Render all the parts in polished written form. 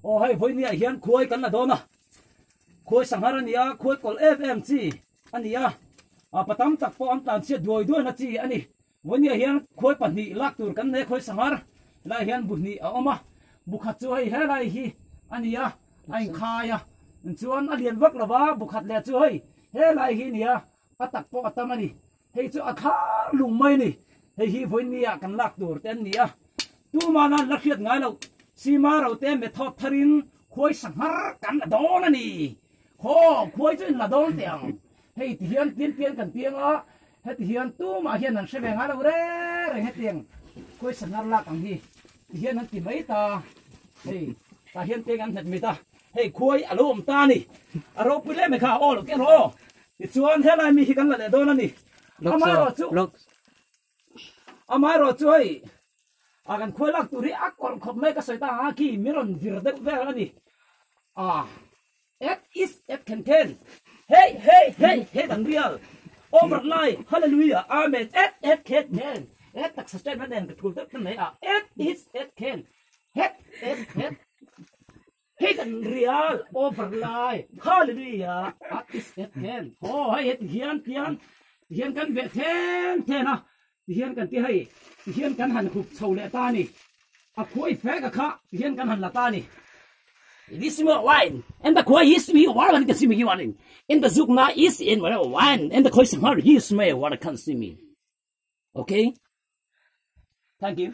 ô hay với nia hiền khuấy cắn là đó nè khuấy sang hara nia khuấy col FM chi anh nia à bắt tâm tắc po am tan chia đuôi na chi anh với nia hiền khuấy pan ni lak tur cắn này khuấy sang hara lại hiền bút ni à oma bút hạt chú hay lại hi anh nia anh khai à chuan anh hiền vắc là vá bút hạt lẹ chú hay lại hi nia bắt tắc po tâm anh hay chú thà lùng mây nè hay hi với nia cắn lak tur tên nia tu mà nó lắc hiện ngay lâu xí mà rồi tên mẹ thọ tharin khối sang har cắn là đó nè nì khối chứ là đó tiếng hay hiền tiên cần tiếng á hay hiền tu mà hiền là sẽ về ngay lâu đấy rồi hết tiếng khối sang har là càng gì hiền hắn tìm mấy ta hey ta hiền tiếng ăn thật mấy ta hey khối alo ông ta nì alo bây giờ mày khao ô cái đó thì chuan thế này mi cắn là đó nè nì amai rồi chú ấy agan khối lạc turi akol khop mai ka soita ki miron virde ve ani it is it can hey dan real overnight hallelujah amen it can it tak sustain man den kul tak nei it is it can it hey dan real overnight hallelujah it is it can hey hian kan ve ten na hiền cần tí hay hiền cần hẳn khục sầu lệ ta nè khối phế cả khá hiền cần hẳn là ta nè this is wine and the khối is me what I can see me wine in the zuk na is in wine and the khối sang hard he smell what I can see me okay thank you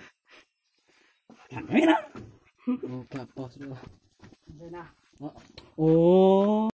okay na okay possible oh